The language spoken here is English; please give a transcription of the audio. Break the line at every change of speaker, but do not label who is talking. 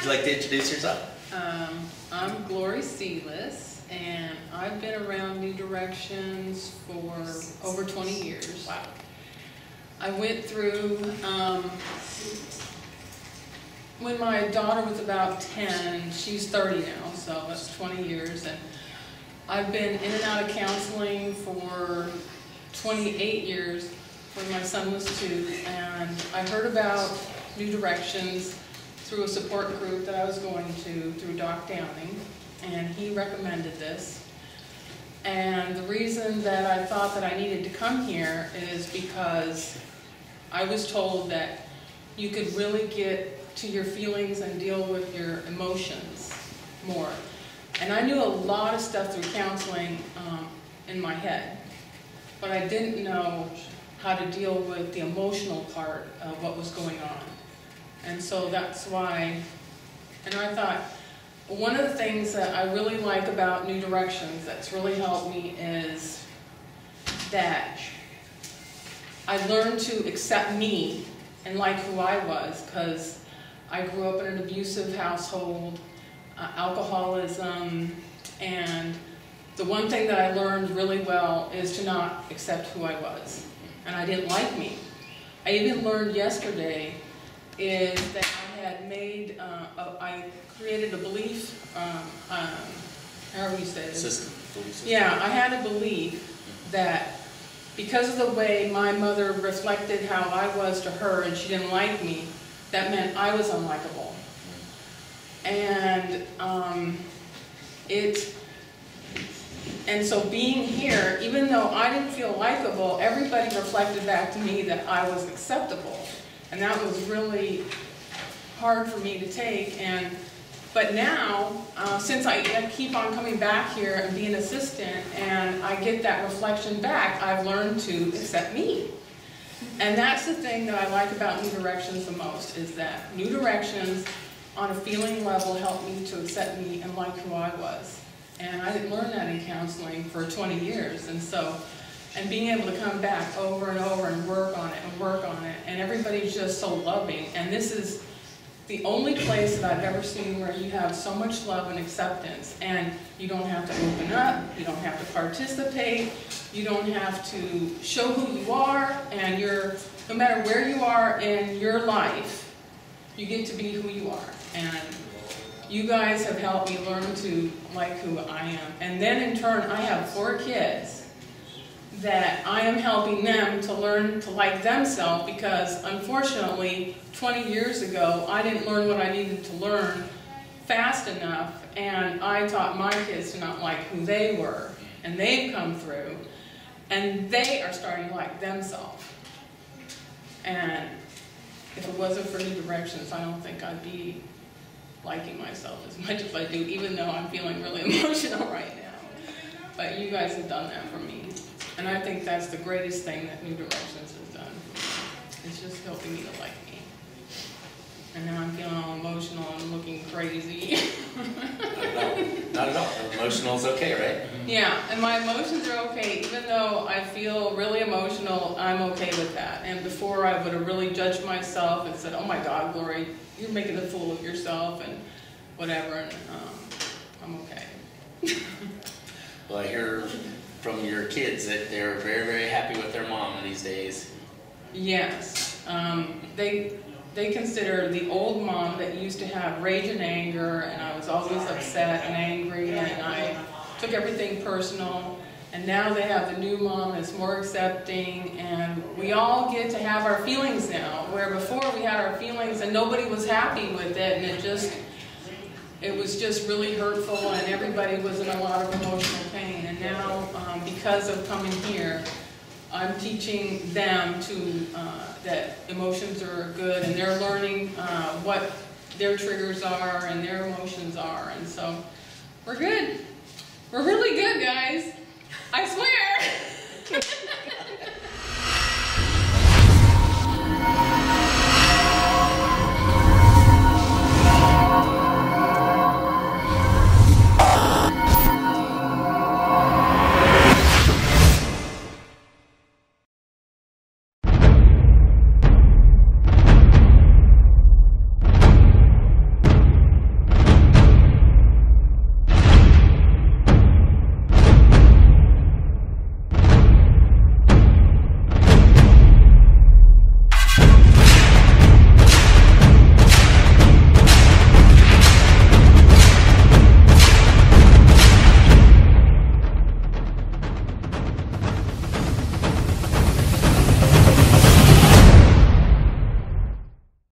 you like to introduce yourself?
I'm Glori, and I've been around New Directions for over 20 years.
Wow.
I went through, when my daughter was about 10, she's 30 now, so that's 20 years, and I've been in and out of counseling for 28 years when my son was 2, and I heard about New Directions through a support group that I was going to through Doc Downing, and he recommended this. And the reason that I thought that I needed to come here is because I was told that you could really get to your feelings and deal with your emotions more. And I knew a lot of stuff through counseling in my head, but I didn't know how to deal with the emotional part of what was going on. And so that's why, and I thought, one of the things that I really like about New Directions that's really helped me is that I learned to accept me and like who I was, because I grew up in an abusive household, alcoholism, and the one thing that I learned really well is to not accept who I was. And I didn't like me. I even learned yesterday is that I had made, I created a belief, however you say it.
System. Belief system.
Yeah, I had a belief that because of the way my mother reflected how I was to her and she didn't like me, that meant I was unlikable. And and so being here, even though I didn't feel likable, everybody reflected back to me that I was acceptable. And that was really hard for me to take. But now, since I keep on coming back here and being an assistant, and I get that reflection back, I've learned to accept me. And that's the thing that I like about New Directions the most, is that New Directions, on a feeling level, helped me to accept me and like who I was. And I didn't learn that in counseling for 20 years. And being able to come back over and over and work on it, and everybody's just so loving. And this is the only place that I've ever seen where you have so much love and acceptance, and you don't have to open up, you don't have to participate, you don't have to show who you are, and no matter where you are in your life, you get to be who you are. And you guys have helped me learn to like who I am. And then in turn, I have 4 kids that I am helping them to learn to like themselves, because unfortunately 20 years ago I didn't learn what I needed to learn fast enough, and I taught my kids to not like who they were, and they've come through and they are starting to like themselves. And if it wasn't for New Directions, I don't think I'd be liking myself as much as I do, even though I'm feeling really emotional right now. But you guys have done that for me. And I think that's the greatest thing that New Directions has done. It's just helping me to like me. And now I'm feeling all emotional and looking crazy.
Not at all. Emotional is okay, right?
Yeah, and my emotions are okay. Even though I feel really emotional, I'm okay with that. And before, I would have really judged myself and said, oh my God, Glori, you're making a fool of yourself and whatever. And I'm okay.
Well, I hear from your kids that they're very, very happy with their mom these days.
Yes. They consider the old mom that used to have rage and anger, and I was always upset and angry, and I took everything personal. And now they have the new mom that's more accepting, and we all get to have our feelings now, where before we had our feelings and nobody was happy with it, and it was just really hurtful, and everybody was in a lot of emotional pain. And now, because of coming here, I'm teaching them that emotions are good, and they're learning what their triggers are and their emotions are. And so we're good. We're really good, guys. I swear.